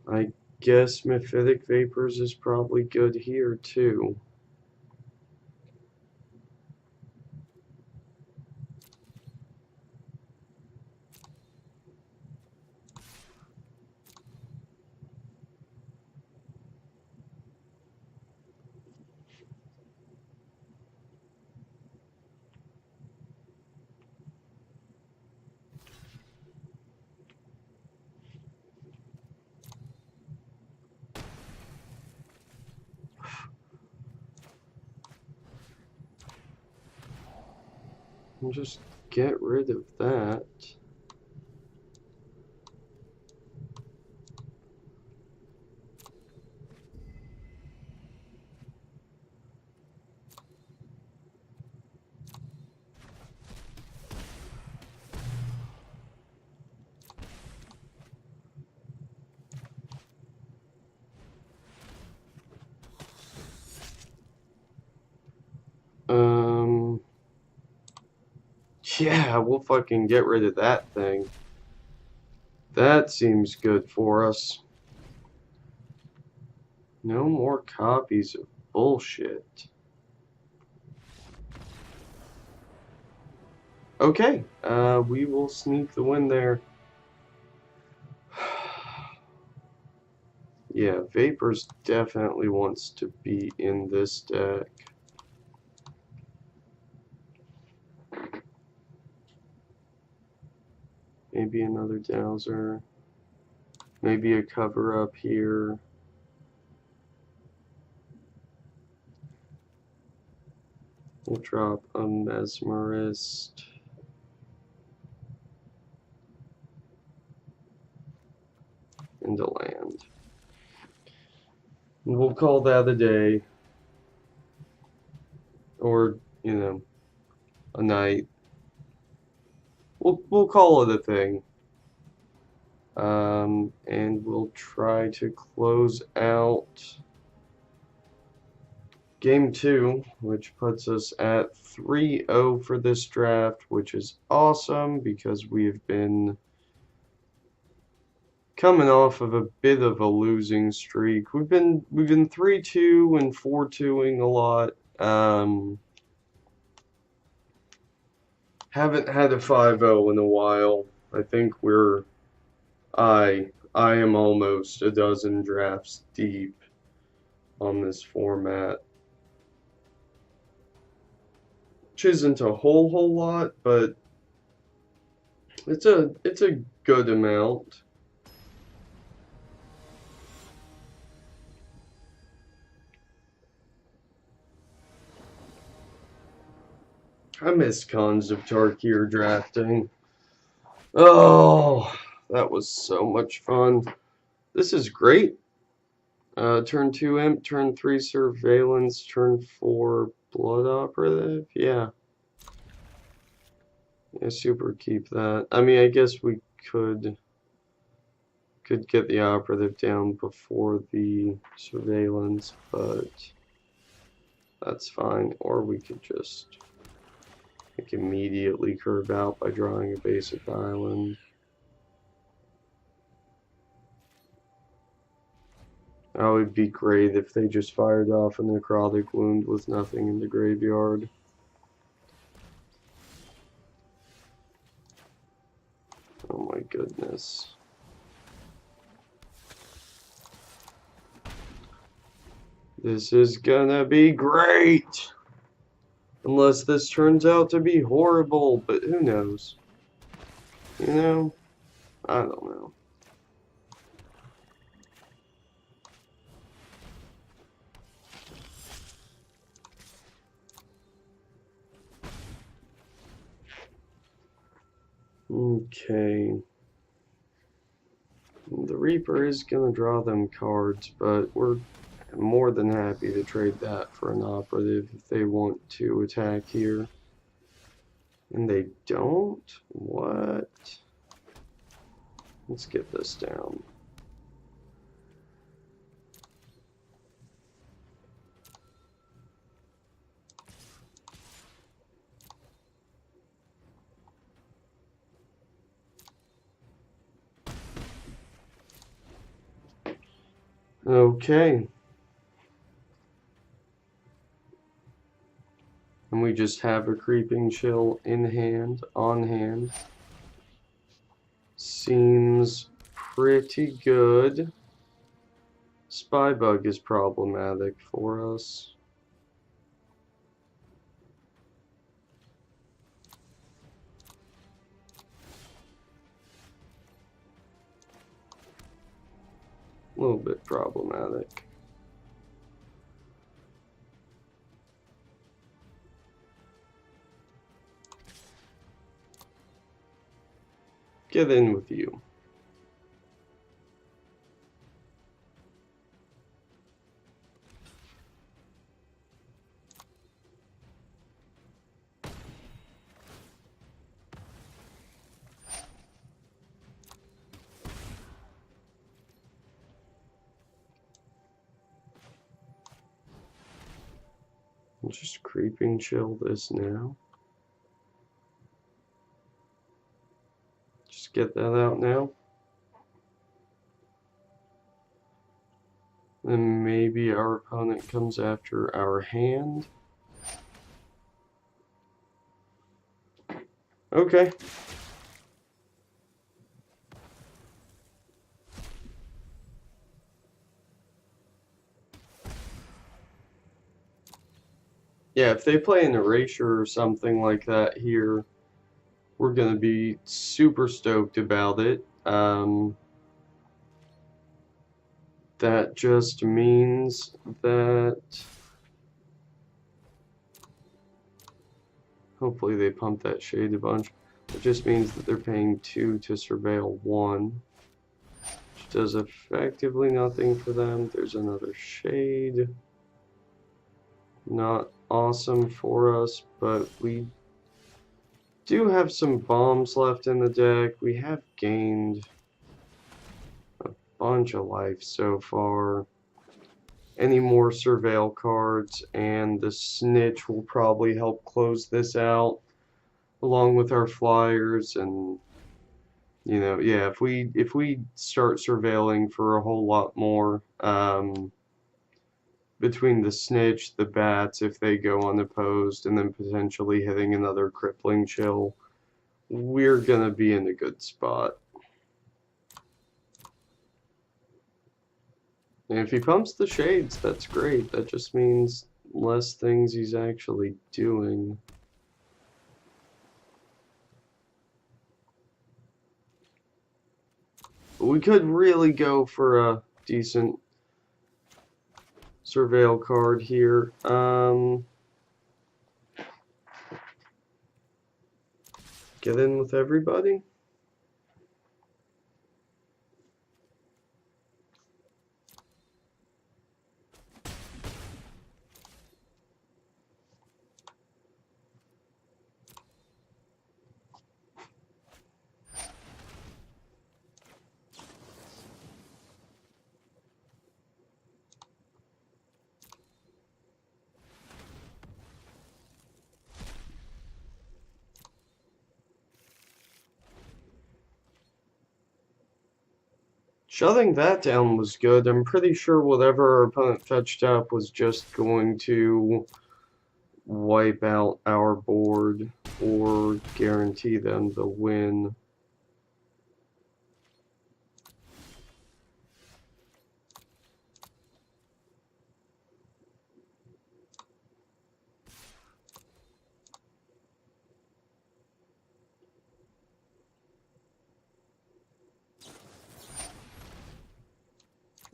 I guess Mephitic Vapors is probably good here too. We'll just get rid of that. Yeah, we'll fucking get rid of that thing. That seems good for us. No more copies of bullshit. Okay, we will sneak the win there. Yeah, Vapors definitely wants to be in this deck. Maybe another Dowser. Maybe a cover up here. We'll drop a Mesmerist. And a land. And we'll call that a day. Or, you know, a night. We'll call it a thing. And we'll try to close out Game 2, which puts us at 3-0 for this draft, which is awesome because we've been coming off of a bit of a losing streak. We've been 3-2 and 4-2ing a lot. Haven't had a 5-0 in a while. I think I am almost a dozen drafts deep on this format. Which isn't a whole lot, but it's a good amount. I miss Cons of Tarkir drafting. Oh, that was so much fun. This is great. Turn 2 Imp, turn 3 Surveillance, turn 4 Blood Operative. Yeah. Yeah, super keep that. I mean, I guess we could get the Operative down before the Surveillance, but that's fine. Or we could just immediately curve out by drawing a basic island. That would be great if they just fired off a Necrotic Wound with nothing in the graveyard. Oh my goodness. This is gonna be great! Unless this turns out to be horrible, but who knows? You know? I don't know. Okay. The Reaper is gonna draw them cards, but we're more than happy to trade that for an Operative if they want to attack here. And they don't? What? Let's get this down. Okay. And we just have a Creeping Chill in hand, on hand. Seems pretty good. Spybug is problematic for us. A little bit problematic. Get in with you. Just Creeping Chill this now. Just get that out now. Then maybe our opponent comes after our hand. Okay. Yeah, if they play an Erasure or something like that here, we're going to be super stoked about it. That just means that hopefully they pump that Shade a bunch. It just means that they're paying 2 to surveil 1, which does effectively nothing for them. There's another Shade. Not awesome for us, but we do have some bombs left in the deck. We have gained a bunch of life so far. Any more surveil cards, and the Snitch will probably help close this out, along with our flyers. And you know, yeah, if we start surveilling for a whole lot more, between the Snitch, the Bats, if they go unopposed, and then potentially hitting another Crippling Chill, we're gonna be in a good spot. And if he pumps the Shades, that's great. That just means less things he's actually doing. But we could really go for a decent surveil card here. Get in with everybody. Shutting that down was good. I'm pretty sure whatever our opponent fetched up was just going to wipe out our board or guarantee them the win.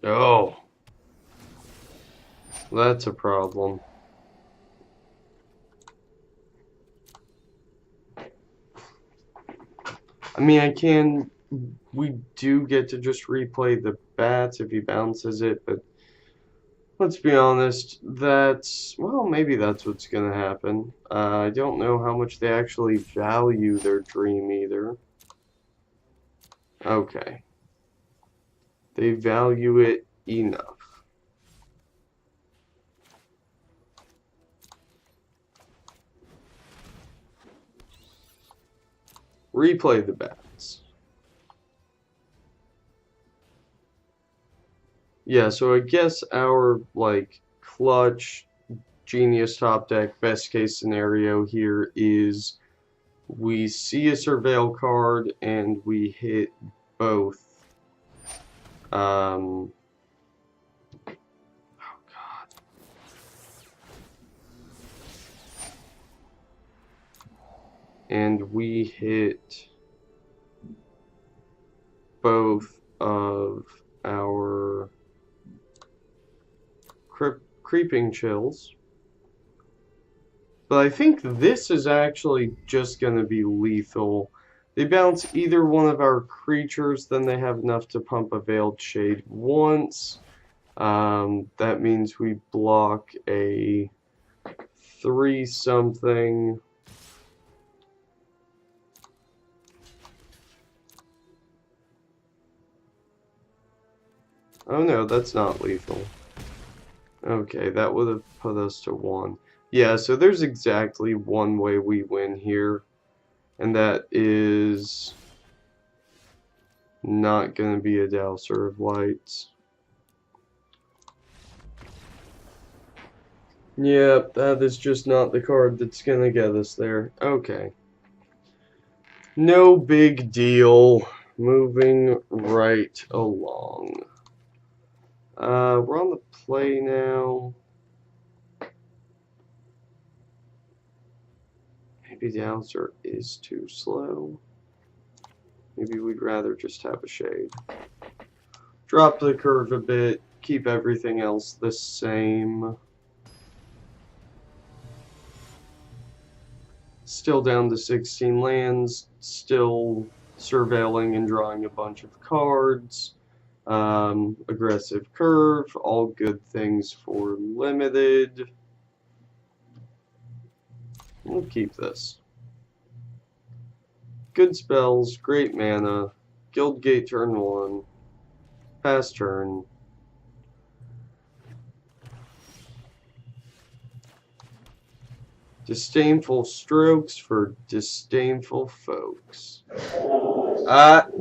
Oh, that's a problem. I mean, we do get to just replay the bats if he bounces it, but let's be honest, well, maybe that's what's gonna happen. I don't know how much they actually value their dream either. Okay. They value it enough. Replay the bats. Yeah, so I guess our, like, clutch, genius top deck, best case scenario here is we see a surveil card and we hit both. Oh God. And we hit both of our creeping chills. But I think this is actually just going to be lethal. They bounce either one of our creatures, then they have enough to pump a Veiled Shade once. That means we block a 3-something. Oh no, that's not lethal. Okay, that would have put us to 1. Yeah, so there's exactly one way we win here, and that is not going to be a Dowser of Lights. Yep, that is just not the card that's going to get us there. Okay. No big deal. Moving right along. We're on the play now. Maybe Dowser is too slow. Maybe we'd rather just have a Shade. Drop the curve a bit, keep everything else the same. Still down to 16 lands, still surveilling and drawing a bunch of cards. Aggressive curve, all good things for limited. We'll keep this. Good spells, great mana, Guildgate turn 1, pass turn. Disdainful strokes for disdainful folks.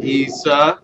Isa.